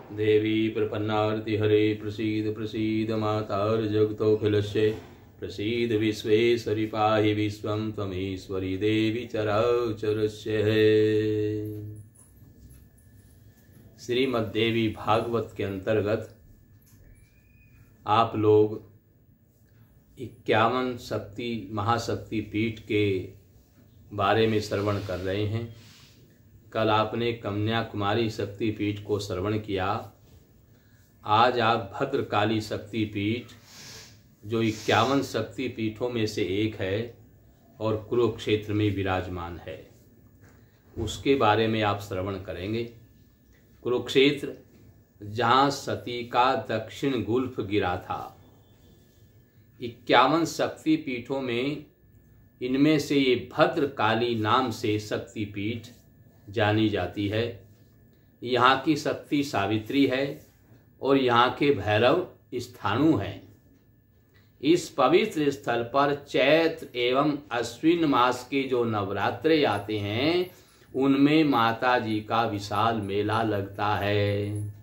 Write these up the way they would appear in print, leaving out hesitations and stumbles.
देवी प्रपन्नार्ति हरे प्रसीद प्रसीद मातार्जगतोऽखिलस्य प्रसीद विश्वेश्वरि पाहि विश्वं त्वमीश्वरी देवी चराचरस्य है। श्रीमद् देवी भागवत के अंतर्गत आप लोग 51 शक्ति महाशक्ति पीठ के बारे में श्रवण कर रहे हैं। कल आपने कन्याकुमारी शक्ति पीठ को श्रवण किया। आज आप भद्रकाली शक्ति पीठ जो 51 शक्ति पीठों में से एक है और कुरुक्षेत्र में विराजमान है, उसके बारे में आप श्रवण करेंगे। कुरुक्षेत्र जहाँ सती का दक्षिण गुल्फ गिरा था। 51 शक्ति पीठों में इनमें से ये भद्रकाली नाम से शक्ति पीठ जानी जाती है। यहाँ की शक्ति सावित्री है और यहाँ के भैरव स्थाणु हैं। इस पवित्र स्थल पर चैत्र एवं अश्विन मास के जो नवरात्रे आते हैं उनमें माता जी का विशाल मेला लगता है।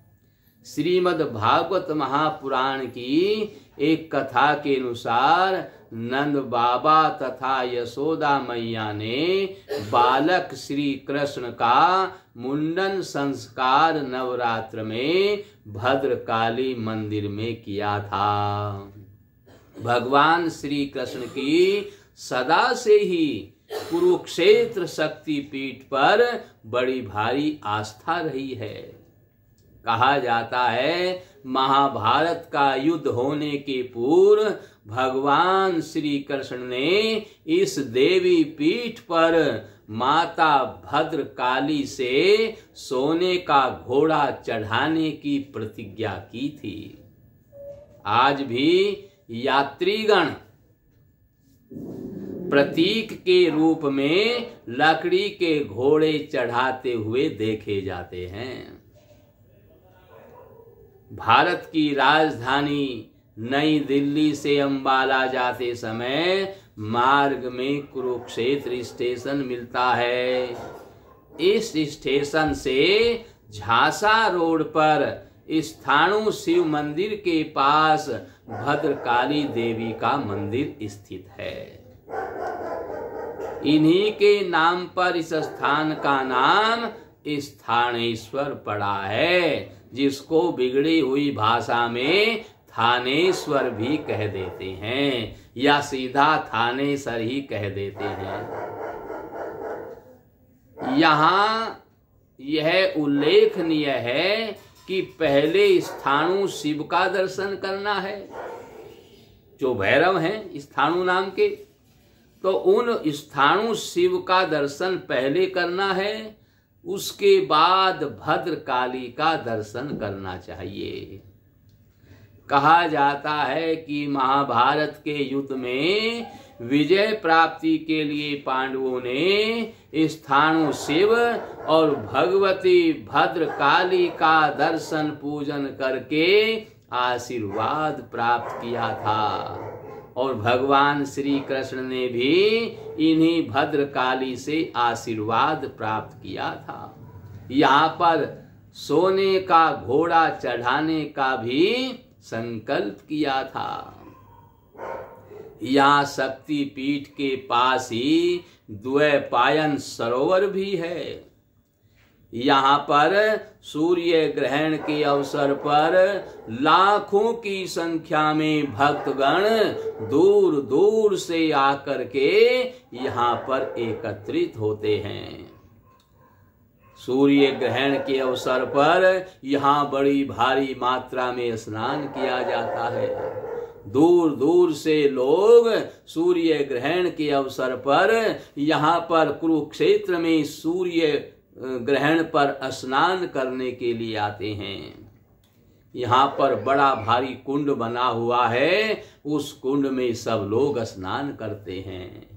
श्रीमद् भागवत महापुराण की एक कथा के अनुसार नंद बाबा तथा यशोदा मैया ने बालक श्री कृष्ण का मुंडन संस्कार नवरात्र में भद्रकाली मंदिर में किया था। भगवान श्री कृष्ण की सदा से ही कुरुक्षेत्र शक्ति पीठ पर बड़ी भारी आस्था रही है। कहा जाता है महाभारत का युद्ध होने के पूर्व भगवान श्री कृष्ण ने इस देवी पीठ पर माता भद्रकाली से सोने का घोड़ा चढ़ाने की प्रतिज्ञा की थी। आज भी यात्रीगण प्रतीक के रूप में लकड़ी के घोड़े चढ़ाते हुए देखे जाते हैं। भारत की राजधानी नई दिल्ली से अंबाला जाते समय मार्ग में कुरुक्षेत्र स्टेशन मिलता है। इस स्टेशन से झांसा रोड पर स्थाणु शिव मंदिर के पास भद्रकाली देवी का मंदिर स्थित है। इन्हीं के नाम पर इस स्थान का नाम स्थानेश्वर पड़ा है, जिसको बिगड़ी हुई भाषा में थानेश्वर भी कह देते हैं या सीधा थानेसर ही कह देते हैं। यहाँ यह उल्लेखनीय है कि पहले स्थाणु शिव का दर्शन करना है, जो भैरव हैं स्थाणु नाम के, तो उन स्थाणु शिव का दर्शन पहले करना है। उसके बाद भद्रकाली का दर्शन करना चाहिए। कहा जाता है कि महाभारत के युद्ध में विजय प्राप्ति के लिए पांडवों ने स्थाणु शिव और भगवती भद्रकाली का दर्शन पूजन करके आशीर्वाद प्राप्त किया था और भगवान श्री कृष्ण ने भी इन्हीं भद्रकाली से आशीर्वाद प्राप्त किया था। यहाँ पर सोने का घोड़ा चढ़ाने का भी संकल्प किया था। यहाँ शक्ति पीठ के पास ही द्वैपायन सरोवर भी है। यहाँ पर सूर्य ग्रहण के अवसर पर लाखों की संख्या में भक्तगण दूर दूर से आकर के यहाँ पर एकत्रित होते हैं। सूर्य ग्रहण के अवसर पर यहाँ बड़ी भारी मात्रा में स्नान किया जाता है। दूर दूर से लोग सूर्य ग्रहण के अवसर पर यहाँ पर कुरुक्षेत्र में सूर्य ग्रहण पर स्नान करने के लिए आते हैं। यहाँ पर बड़ा भारी कुंड बना हुआ है, उस कुंड में सब लोग स्नान करते हैं।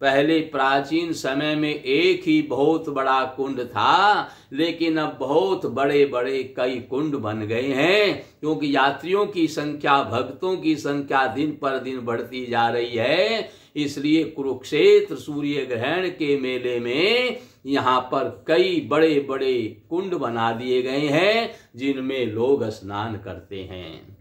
पहले प्राचीन समय में एक ही बहुत बड़ा कुंड था, लेकिन अब बहुत बड़े बड़े कई कुंड बन गए हैं, क्योंकि यात्रियों की संख्या, भक्तों की संख्या दिन पर दिन बढ़ती जा रही है। इसलिए कुरुक्षेत्र सूर्य ग्रहण के मेले में यहाँ पर कई बड़े बड़े कुंड बना दिए गए हैं जिनमें लोग स्नान करते हैं।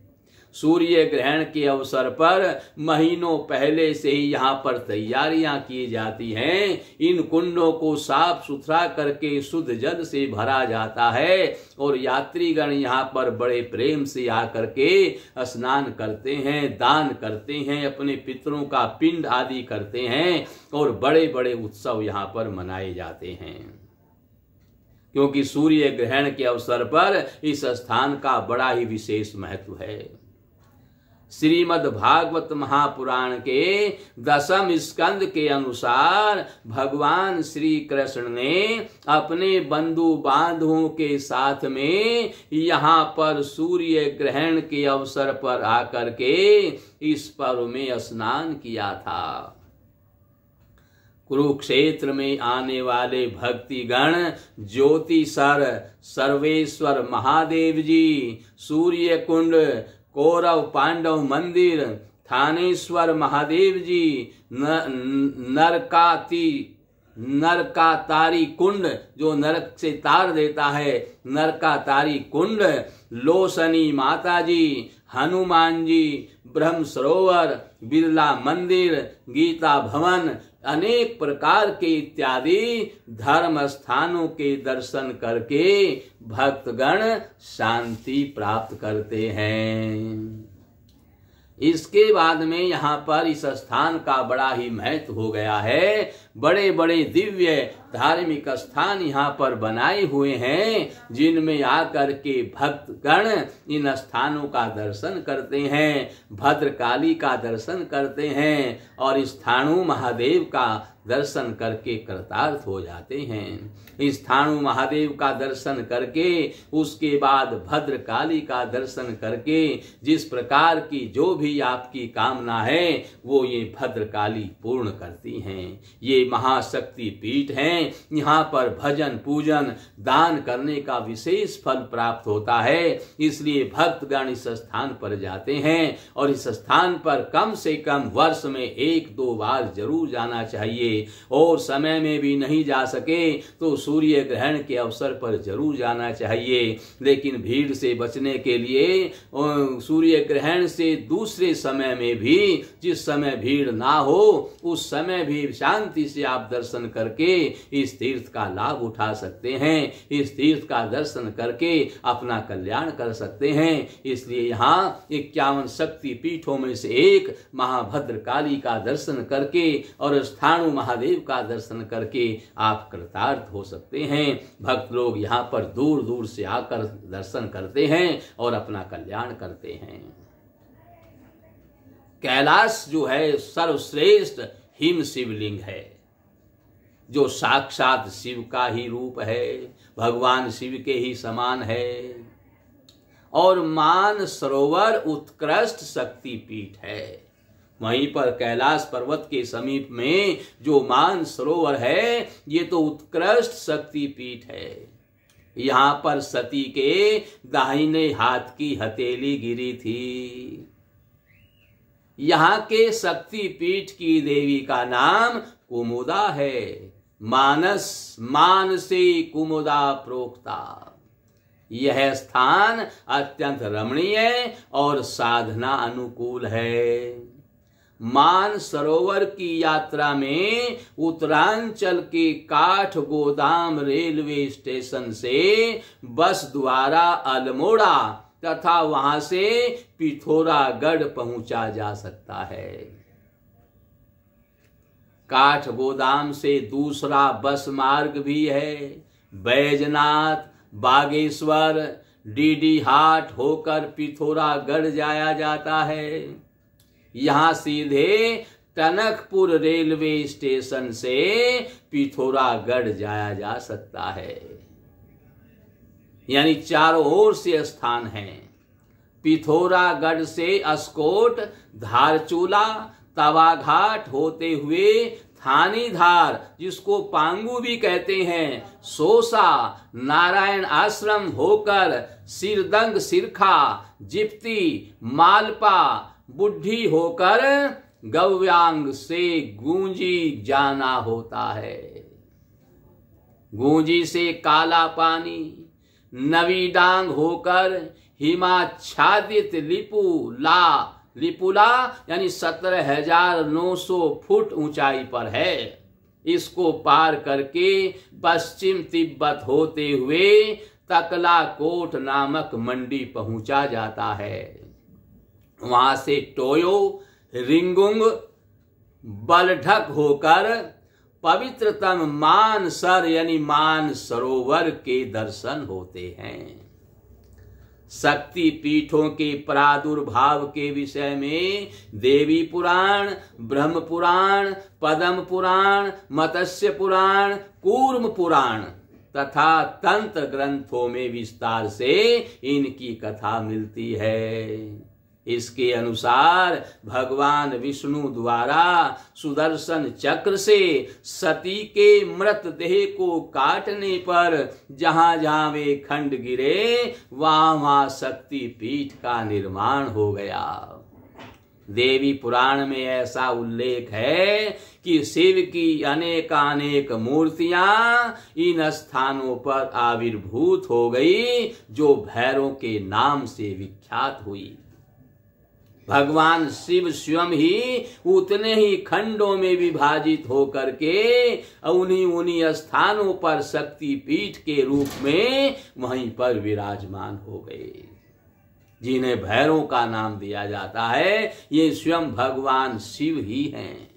सूर्य ग्रहण के अवसर पर महीनों पहले से ही यहाँ पर तैयारियां की जाती हैं। इन कुंडों को साफ सुथरा करके शुद्ध जल से भरा जाता है और यात्रीगण यहाँ पर बड़े प्रेम से आकर के स्नान करते हैं, दान करते हैं, अपने पितरों का पिंड आदि करते हैं और बड़े बड़े उत्सव यहाँ पर मनाए जाते हैं। क्योंकि सूर्य ग्रहण के अवसर पर इस स्थान का बड़ा ही विशेष महत्व है। श्रीमद् भागवत महापुराण के 10वें स्कंद के अनुसार भगवान श्री कृष्ण ने अपने बंधु बांधवों के साथ में यहाँ पर सूर्य ग्रहण के अवसर पर आकर के इस पर्व में स्नान किया था। कुरुक्षेत्र में आने वाले भक्तिगण ज्योतिषर सर्वेश्वर महादेव जी, सूर्य कुंड, कौरव पांडव मंदिर, थानेश्वर महादेव जी, नरकातारी कुंड जो नरक से तार देता है, नरकातारी कुंड, लोसनी माता जी, हनुमान जी, ब्रह्म सरोवर, बिरला मंदिर, गीता भवन, अनेक प्रकार के इत्यादि धर्म स्थानों के दर्शन करके भक्तगण शांति प्राप्त करते हैं। इसके बाद में यहाँ पर इस स्थान का बड़ा ही महत्व हो गया है। बड़े बड़े दिव्य धार्मिक स्थान यहाँ पर बनाए हुए हैं जिनमें आकर के भक्तगण इन स्थानों का दर्शन करते हैं, भद्रकाली का दर्शन करते हैं और स्थाणु महादेव का दर्शन करके कृतार्थ हो जाते हैं। स्थाणु महादेव का दर्शन करके उसके बाद भद्रकाली का दर्शन करके जिस प्रकार की जो भी आपकी कामना है वो ये भद्रकाली पूर्ण करती हैं। ये महाशक्ति पीठ हैं। यहाँ पर भजन पूजन दान करने का विशेष फल प्राप्त होता है। इसलिए भक्तगण इस स्थान पर जाते हैं और इस स्थान पर कम से कम वर्ष में 1-2 बार जरूर जाना चाहिए और समय में भी नहीं जा सके तो सूर्य ग्रहण के अवसर पर जरूर जाना चाहिए। लेकिन भीड़ से बचने के लिए सूर्य ग्रहण से दूसरे समय में भी जिस समय भीड़ ना हो उस समय भी शांति से आप दर्शन करके इस तीर्थ का लाभ उठा सकते हैं, इस तीर्थ का दर्शन करके अपना कल्याण कर सकते हैं। इसलिए यहाँ 51 शक्ति पीठों में से एक महाभद्रकाली का दर्शन करके और स्थाणु महादेव का दर्शन करके आप कृतार्थ हो सकते हैं। भक्त लोग यहाँ पर दूर दूर से आकर दर्शन करते हैं और अपना कल्याण करते हैं। कैलाश जो है सर्वश्रेष्ठ हिम शिवलिंग है जो साक्षात शिव का ही रूप है, भगवान शिव के ही समान है और मान सरोवर उत्कृष्ट शक्ति पीठ है। वहीं पर कैलाश पर्वत के समीप में जो मान सरोवर है ये तो उत्कृष्ट शक्ति पीठ है। यहाँ पर सती के दाहिने हाथ की हथेली गिरी थी। यहाँ के शक्ति पीठ की देवी का नाम कुमुदा है। मान से कुमुदा प्रोक्ता। यह स्थान अत्यंत रमणीय और साधना अनुकूल है। मान सरोवर की यात्रा में उत्तरांचल के काठ गोदाम रेलवे स्टेशन से बस द्वारा अल्मोड़ा तथा वहां से पिथौरागढ़ पहुंचा जा सकता है। काठ गोदाम से दूसरा बस मार्ग भी है। बैजनाथ, बागेश्वर, डीडी हाट होकर पिथौरागढ़ जाया जाता है। यहाँ सीधे टनकपुर रेलवे स्टेशन से पिथौरागढ़ जाया जा सकता है। यानी चारों ओर से स्थान हैं। पिथौरागढ़ से अस्कोट, धारचूला, तवाघाट होते हुए थानीधार जिसको पांगू भी कहते हैं, सोसा, नारायण आश्रम होकर सिरदंग सिरखा, जिप्ती, मालपा, बुढ़ी होकर गव्यांग से गूंजी जाना होता है। गूंजी से काला पानी, नवी डांग होकर हिमाच्छादित लिपुला यानी 17,900 फुट ऊंचाई पर है। इसको पार करके पश्चिम तिब्बत होते हुए तकलाकोट नामक मंडी पहुंचा जाता है। वहां से टोयो रिंगुंग बलढक होकर पवित्रतम मानसर यानी मान सरोवर के दर्शन होते हैं। शक्ति पीठों के प्रादुर्भाव के विषय में देवी पुराण, ब्रह्म पुराण, पद्म पुराण, मत्स्य पुराण, कूर्म पुराण तथा तंत्र ग्रंथों में विस्तार से इनकी कथा मिलती है। इसके अनुसार भगवान विष्णु द्वारा सुदर्शन चक्र से सती के मृतदेह को काटने पर जहां जहां वे खंड गिरे वहां वहां शक्ति पीठ का निर्माण हो गया। देवी पुराण में ऐसा उल्लेख है कि शिव की अनेकानेक मूर्तियां इन स्थानों पर आविर्भूत हो गई जो भैरव के नाम से विख्यात हुई। भगवान शिव स्वयं ही उतने ही खंडों में विभाजित होकर के उन्हीं स्थानों पर शक्ति पीठ के रूप में वहीं पर विराजमान हो गए, जिन्हें भैरव का नाम दिया जाता है। ये स्वयं भगवान शिव ही हैं।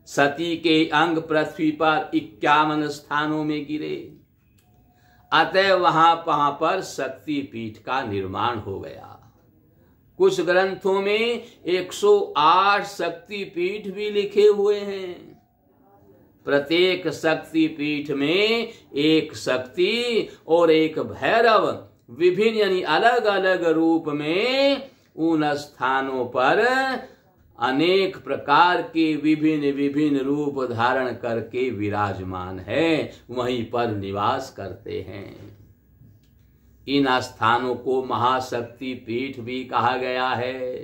सती के अंग पृथ्वी पर 51 स्थानों में गिरे, अतः वहां पर शक्ति पीठ का निर्माण हो गया। कुछ ग्रंथों में 108 शक्ति पीठ भी लिखे हुए हैं। प्रत्येक शक्ति पीठ में एक शक्ति और एक भैरव विभिन्न यानी अलग अलग रूप में उन स्थानों पर अनेक प्रकार के विभिन्न रूप धारण करके विराजमान है, वहीं पर निवास करते हैं। इन स्थानों को महाशक्ति पीठ भी कहा गया है।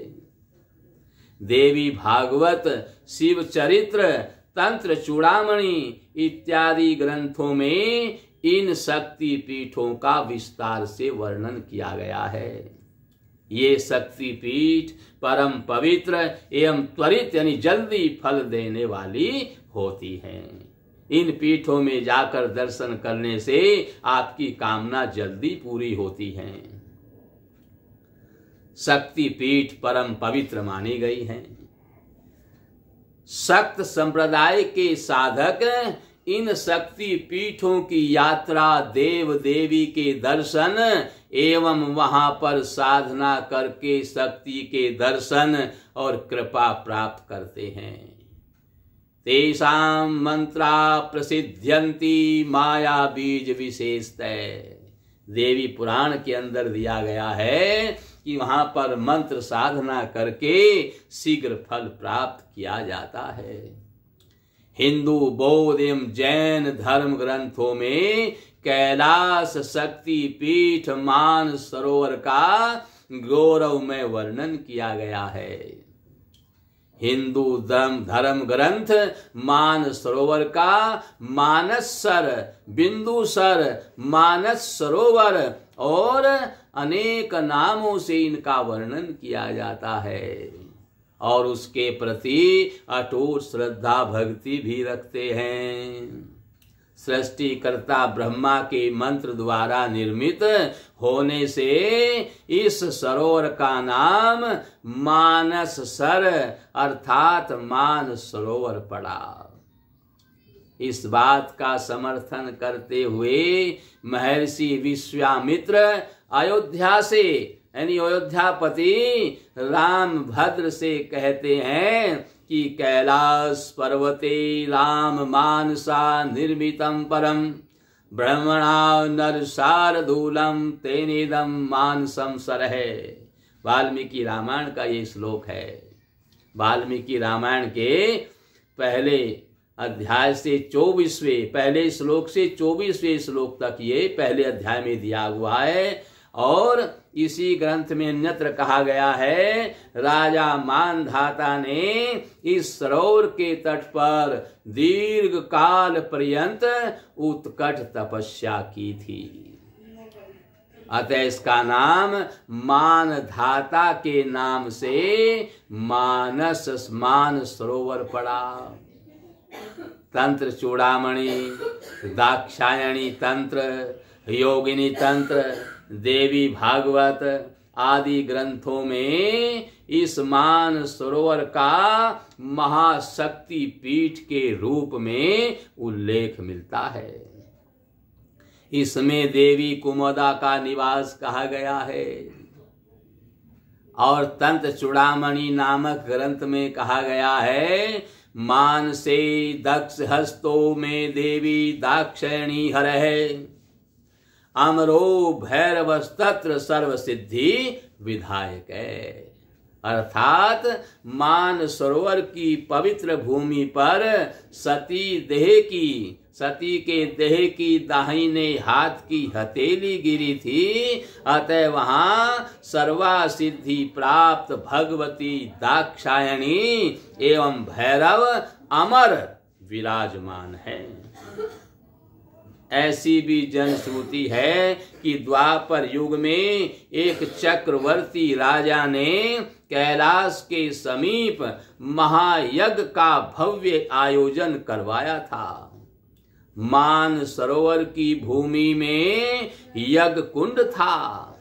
देवी भागवत, शिव चरित्र, तंत्र चूड़ामणि इत्यादि ग्रंथों में इन शक्ति पीठों का विस्तार से वर्णन किया गया है। ये शक्ति पीठ परम पवित्र एवं त्वरित यानी जल्दी फल देने वाली होती हैं। इन पीठों में जाकर दर्शन करने से आपकी कामना जल्दी पूरी होती है। शक्ति पीठ परम पवित्र मानी गई हैं। शक्त संप्रदाय के साधक इन शक्ति पीठों की यात्रा देव देवी के दर्शन एवं वहां पर साधना करके शक्ति के दर्शन और कृपा प्राप्त करते हैं। तेषां मंत्रा प्रसिद्ध्यन्ति माया बीज विशेषतः। देवी पुराण के अंदर दिया गया है कि वहां पर मंत्र साधना करके शीघ्र फल प्राप्त किया जाता है। हिंदू, बौद्ध एवं जैन धर्म ग्रंथों में कैलाश शक्ति पीठ मान सरोवर का गौरवमय वर्णन किया गया है। हिंदू धर्म ग्रंथ मान सरोवर का मानसर, बिंदुसर, मानस सरोवर और अनेक नामों से इनका वर्णन किया जाता है और उसके प्रति अटूट श्रद्धा भक्ति भी रखते हैं। सृष्टिकर्ता ब्रह्मा के मंत्र द्वारा निर्मित होने से इस सरोवर का नाम मानस सर अर्थात मान सरोवर पड़ा। इस बात का समर्थन करते हुए महर्षि विश्वामित्र अयोध्या से यानी अयोध्यापति राम भद्र से कहते हैं कि कैलाश पर्वते राम मानसा निर्मितम परम ब्रह्मणा नर शार्दूलम तेनेदम मानसम सरहे। वाल्मीकि रामायण का ये श्लोक है। वाल्मीकि रामायण के पहले अध्याय से 24वें पहले श्लोक से 24वें श्लोक तक ये पहले अध्याय में दिया हुआ है और इसी ग्रंथ में अन्यत्र कहा गया है, राजा मानधाता ने इस सरोवर के तट पर दीर्घ काल पर्यंत उत्कट तपस्या की थी। अतः इसका नाम मानधाता के नाम से मान सरोवर पड़ा। तंत्र चूड़ामणि, दाक्षायणी तंत्र, योगिनी तंत्र, देवी भागवत आदि ग्रंथों में इस मान सरोवर का महाशक्ति पीठ के रूप में उल्लेख मिलता है। इसमें देवी कुमुदा का निवास कहा गया है और तंत्र चूड़ामणि नामक ग्रंथ में कहा गया है, मानसे दक्ष हस्तो में देवी दाक्षायणी हरहे, अमरो भैरवस्तत्र सर्व सिद्धि विधायक है। अर्थात मान सरोवर की पवित्र भूमि पर सती के देह की दाहिने हाथ की हथेली गिरी थी। अतः वहां सर्वा सिद्धि प्राप्त भगवती दाक्षायणी एवं भैरव अमर विराजमान है। ऐसी भी जनश्रुति है कि द्वापर युग में एक चक्रवर्ती राजा ने कैलाश के समीप महायज्ञ का भव्य आयोजन करवाया था। मान सरोवर की भूमि में यज्ञ कुंड था।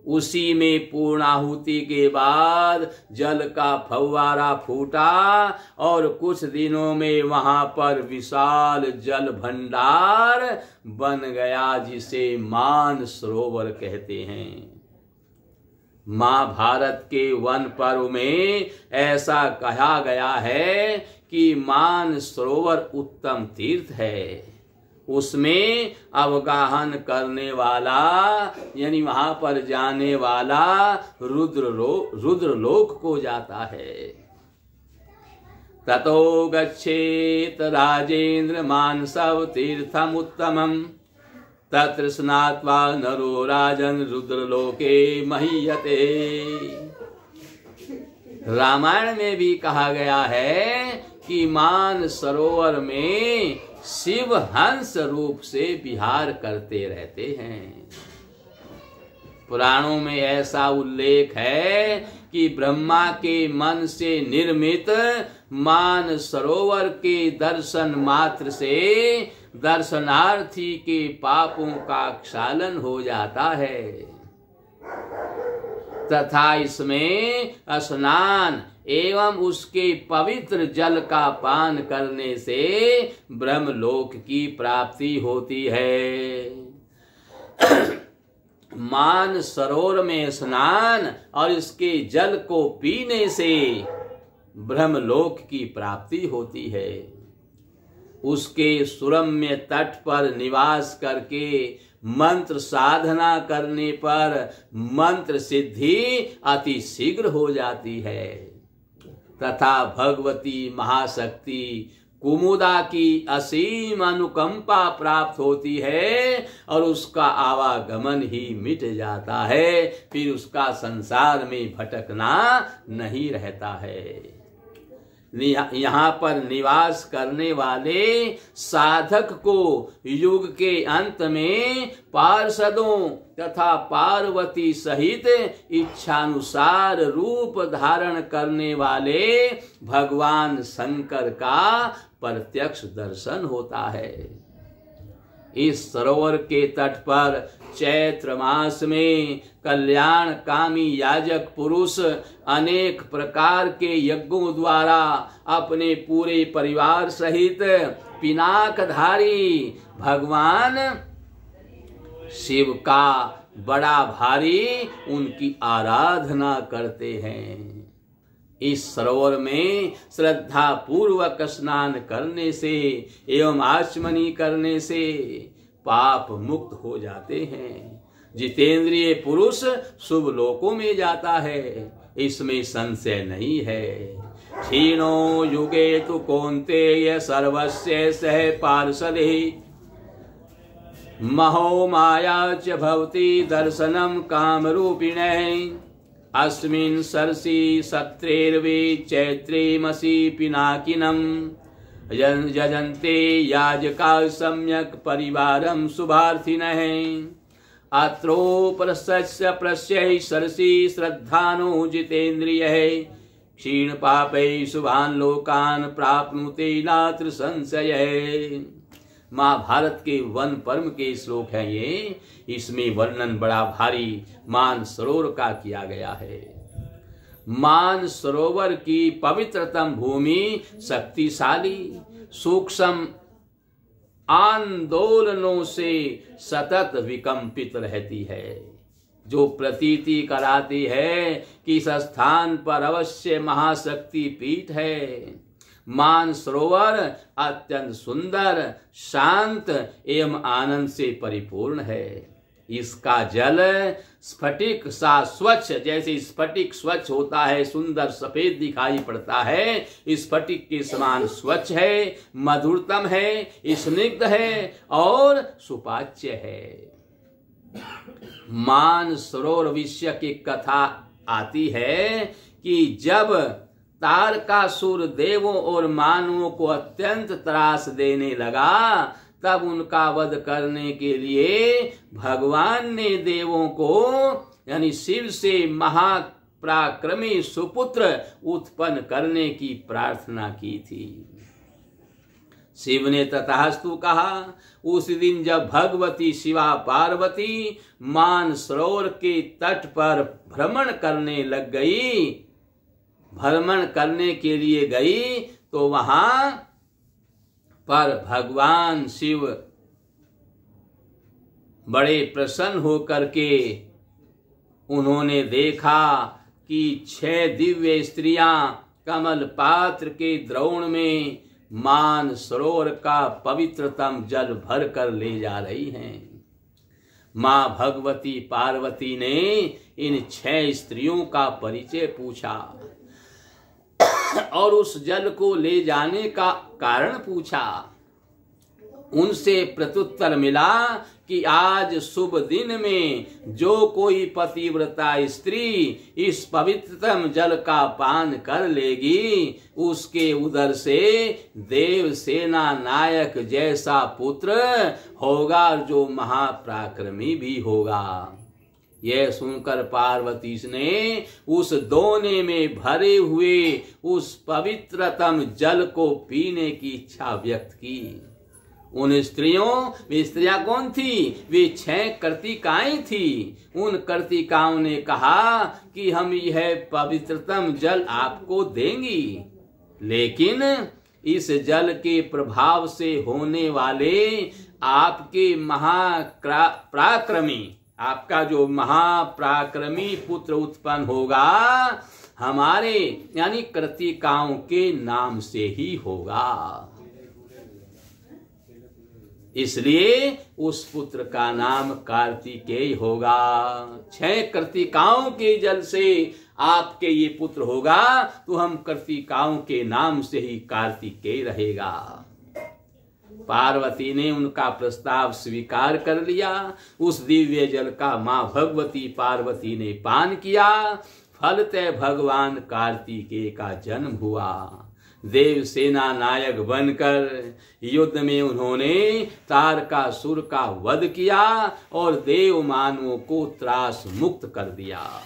उसी में पूर्णाहुति के बाद जल का फव्वारा फूटा और कुछ दिनों में वहां पर विशाल जल भंडार बन गया, जिसे मान सरोवर कहते हैं। महाभारत के वन पर्व में ऐसा कहा गया है कि मान सरोवर उत्तम तीर्थ है। उसमें अवगाहन करने वाला यानी वहां पर जाने वाला रुद्रलोक को जाता है। ततो गच्छेत राजेंद्र मानसव तीर्थम उत्तमम, तत्र स्नात्वा नरो राजन रुद्रलोके महीयते। रामायण में भी कहा गया है कि मान सरोवर में शिव हंस रूप से विहार करते रहते हैं। पुराणों में ऐसा उल्लेख है कि ब्रह्मा के मन से निर्मित मान सरोवर के दर्शन मात्र से दर्शनार्थी के पापों का क्षालन हो जाता है तथा इसमें स्नान एवं उसके पवित्र जल का पान करने से ब्रह्मलोक की प्राप्ति होती है। मान सरोवर में स्नान और इसके जल को पीने से ब्रह्मलोक की प्राप्ति होती है। उसके सुरम्य तट पर निवास करके मंत्र साधना करने पर मंत्र सिद्धि अति शीघ्र हो जाती है तथा भगवती महाशक्ति कुमुदा की असीम अनुकंपा प्राप्त होती है और उसका आवागमन ही मिट जाता है। फिर उसका संसार में भटकना नहीं रहता है। यहाँ पर निवास करने वाले साधक को युग के अंत में पार्षदों तथा पार्वती सहित इच्छानुसार रूप धारण करने वाले भगवान शंकर का प्रत्यक्ष दर्शन होता है। इस सरोवर के तट पर चैत्र मास में कल्याण कामी याजक पुरुष अनेक प्रकार के यज्ञों द्वारा अपने पूरे परिवार सहित पिनाकधारी भगवान शिव का बड़ा भारी उनकी आराधना करते हैं। इस सरोवर में श्रद्धा पूर्वक स्नान करने से एवं आचमनी करने से पाप मुक्त हो जाते हैं। जितेंद्रिय पुरुष शुभ लोकों में जाता है, इसमें संशय नहीं है। क्षीणो युगे तु कौन्तेय सर्वस्य सह पार्षदे महो माया च भवति दर्शनम कामरूपिणः अस्मिन् सरसि सत्रेर्वे चैत्रेमसि पिनाकिनम् यजन्ते याजका सम्यक् परिवारं शुभार्थिनः अत्रोपरस्य प्रस्यै सरसि श्रद्धानो जितेन्द्रियः क्षीण पापै शुभान् लोकान् प्राप्नुते नात्र संशयः। महाभारत के वन पर्व के श्लोक है ये। इसमें वर्णन बड़ा भारी मान सरोवर का किया गया है। मान सरोवर की पवित्रतम भूमि शक्तिशाली सूक्ष्म आंदोलनों से सतत विकंपित रहती है, जो प्रतीति कराती है कि इस स्थान पर अवश्य महाशक्ति पीठ है। मान सरोवर अत्यंत सुंदर, शांत एवं आनंद से परिपूर्ण है। इसका जल स्फटिक सा स्वच्छ, जैसे स्फटिक स्वच्छ होता है, सुंदर सफेद दिखाई पड़ता है, स्फटिक के समान स्वच्छ है, मधुरतम है, स्निग्ध है और सुपाच्य है। मान सरोवर विषय की कथा आती है कि जब तारकासुर देवों और मानवों को अत्यंत त्रास देने लगा, तब उनका वध करने के लिए भगवान ने देवों को यानी शिव से महापराक्रमी सुपुत्र उत्पन्न करने की प्रार्थना की थी। शिव ने तथास्तु कहा। उस दिन जब भगवती शिवा पार्वती मान सरोवर के तट पर भ्रमण करने के लिए गई, तो वहां पर भगवान शिव बड़े प्रसन्न होकर के उन्होंने देखा कि 6 दिव्य स्त्रियां कमल पात्र के द्रोण में मान सरोवर का पवित्रतम जल भर कर ले जा रही हैं। मां भगवती पार्वती ने इन 6 स्त्रियों का परिचय पूछा और उस जल को ले जाने का कारण पूछा। उनसे प्रत्युत्तर मिला कि आज शुभ दिन में जो कोई पतिव्रता स्त्री इस पवित्रतम जल का पान कर लेगी, उसके उदर से देव सेना नायक जैसा पुत्र होगा, जो महापराक्रमी भी होगा। यह सुनकर पार्वती ने उस दोने में भरे हुए उस पवित्रतम जल को पीने की इच्छा व्यक्त की। उन स्त्रियां कौन थी? वे 6 कर्तिकाएं थी। उन कर्तिकाओं ने कहा कि हम यह पवित्रतम जल आपको देंगी, लेकिन इस जल के प्रभाव से होने वाले आपके आपका जो महापराक्रमी पुत्र उत्पन्न होगा, हमारे यानी कर्तिकाओं के नाम से ही होगा। इसलिए उस पुत्र का नाम कार्तिकेय होगा। 6 कर्तिकाओं के जल से आपके ये पुत्र होगा, तो हम कर्तिकाओं के नाम से ही कार्तिकेय रहेगा। पार्वती ने उनका प्रस्ताव स्वीकार कर लिया। उस दिव्य जल का मां भगवती पार्वती ने पान किया। फलतः भगवान कार्तिकेय का जन्म हुआ। देव सेना नायक बनकर युद्ध में उन्होंने तारकासुर का वध किया और देव मानवों को त्रास मुक्त कर दिया।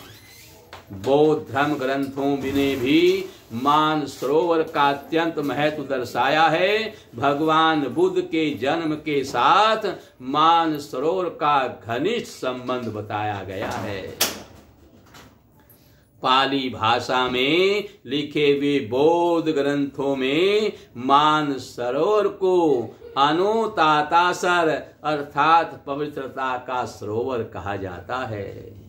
बौद्ध धर्म ग्रंथों ने भी मान सरोवर का अत्यंत महत्व दर्शाया है। भगवान बुद्ध के जन्म के साथ मान सरोवर का घनिष्ठ संबंध बताया गया है। पाली भाषा में लिखे हुए बौद्ध ग्रंथों में मान सरोवर को अनुतातासर अर्थात पवित्रता का सरोवर कहा जाता है।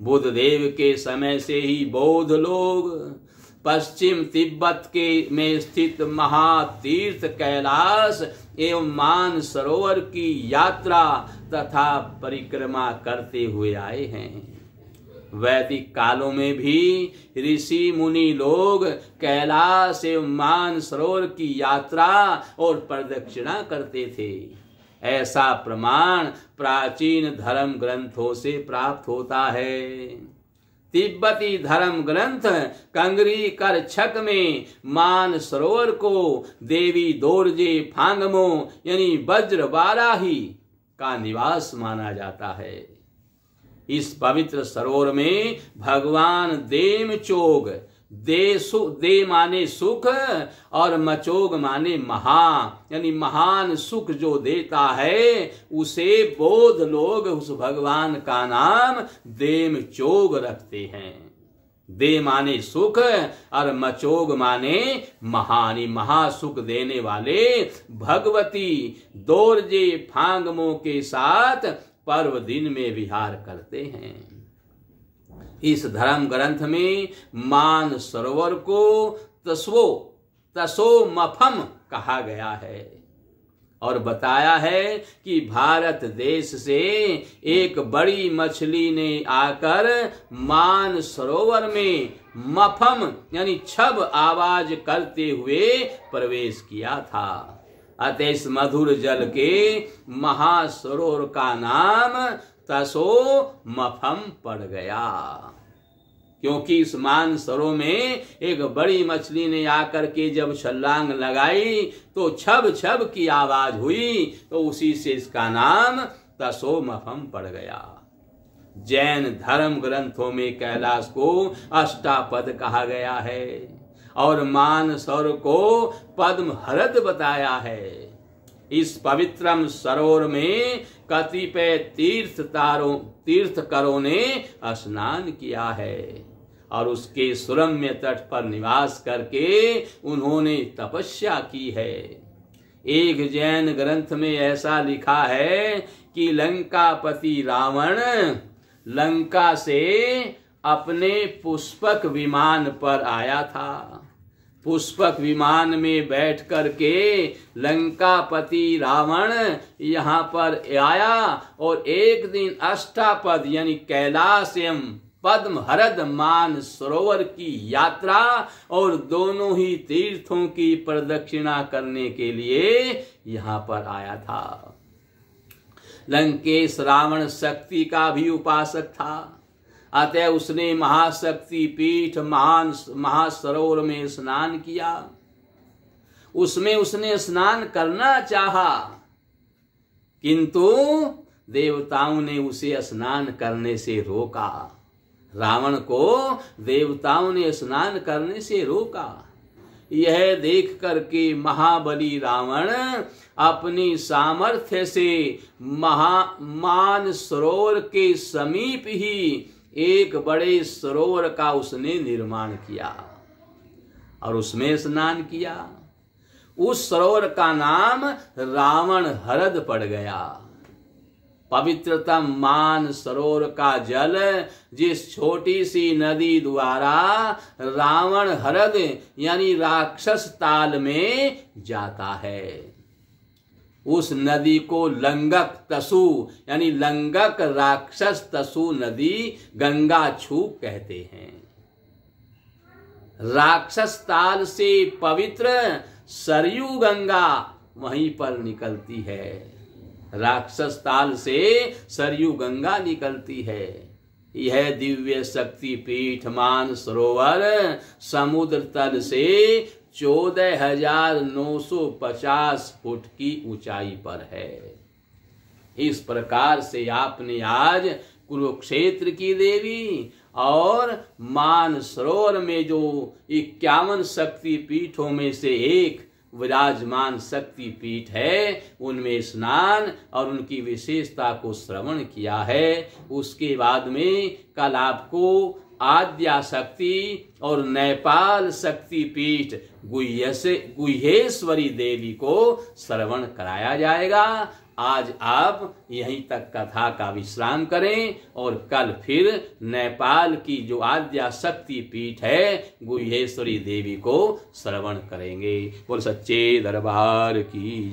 बुद्ध देव के समय से ही बौद्ध लोग पश्चिम तिब्बत के में स्थित महातीर्थ कैलाश एवं मान सरोवर की यात्रा तथा परिक्रमा करते हुए आए हैं। वैदिक कालों में भी ऋषि मुनि लोग कैलाश एवं मान सरोवर की यात्रा और प्रदक्षिणा करते थे। ऐसा प्रमाण प्राचीन धर्म ग्रंथों से प्राप्त होता है। तिब्बती धर्म ग्रंथ कंगरी कर छक में मान सरोवर को देवी दोरजे फांगमो यानी वज्र बाराही का निवास माना जाता है। इस पवित्र सरोवर में भगवान देमचोग, दे माने सुख और मचोग माने महा यानी महान सुख जो देता है, उसे बौद्ध लोग उस भगवान का नाम देमचोग रखते हैं। दे माने सुख और मचोग माने महानी महासुख देने वाले भगवती दोरजे फांगमो के साथ पर्व दिन में विहार करते हैं। इस धर्म ग्रंथ में मान सरोवर को तसो मफम कहा गया है और बताया है कि भारत देश से एक बड़ी मछली ने आकर मान सरोवर में मफम यानी छब आवाज करते हुए प्रवेश किया था। अतः इस मधुर जल के महासरोवर का नाम तसो मफम पड़ गया, क्योंकि इस मान सरोवर में एक बड़ी मछली ने आकर के जब छलांग लगाई तो छब छब की आवाज हुई, तो उसी से इसका नाम तसो मफम पड़ गया। जैन धर्म ग्रंथों में कैलाश को अष्टापद कहा गया है और मान सरोवर को पद्म हरद बताया है। इस पवित्रम सरोवर में कतिपय तीर्थकरों ने स्नान किया है और उसके सुरम्य तट पर निवास करके उन्होंने तपस्या की है। एक जैन ग्रंथ में ऐसा लिखा है कि लंकापति रावण लंका से अपने पुष्पक विमान पर आया था। पुष्पक विमान में बैठ करके लंकापति रावण यहाँ पर आया और एक दिन अष्टापद यानी कैलाश एवं पद्म हरद मान सरोवर की यात्रा और दोनों ही तीर्थों की प्रदक्षिणा करने के लिए यहाँ पर आया था। लंकेश रावण शक्ति का भी उपासक था, अतः उसने महाशक्ति पीठ महासरोवर में स्नान किया। उसमें उसने स्नान करना चाहा, किंतु देवताओं ने उसे स्नान करने से रोका। रावण को देवताओं ने स्नान करने से रोका। यह देख करके महाबली रावण अपनी सामर्थ्य से मान सरोवर के समीप ही एक बड़े सरोवर का उसने निर्माण किया और उसमें स्नान किया। उस सरोवर का नाम रावण हरद पड़ गया। पवित्रतम मान सरोवर का जल जिस छोटी सी नदी द्वारा रावण हरद यानी राक्षस ताल में जाता है, उस नदी को लंगक तसु यानी लंगक राक्षस तसु नदी गंगा छूक कहते हैं। राक्षस ताल से पवित्र सरयू गंगा वहीं पर निकलती है। राक्षस ताल से सरयू गंगा निकलती है। यह दिव्य शक्ति पीठ मान सरोवर समुद्र तल से 14,950 फुट की ऊंचाई पर है। इस प्रकार से आपने आज कुरुक्षेत्र की देवी और मान सरोवर में जो 51 शक्ति पीठों में से एक विराजमान शक्ति पीठ है, उनमें स्नान और उनकी विशेषता को श्रवण किया है। उसके बाद में कल आपको आद्या शक्ति और नेपाल शक्ति पीठ गुह्येश्वरी देवी को श्रवण कराया जाएगा। आज आप यहीं तक कथा का विश्राम करें और कल फिर नेपाल की जो आद्या शक्ति पीठ है गुह्येश्वरी देवी को श्रवण करेंगे। बोल सच्चे दरबार की।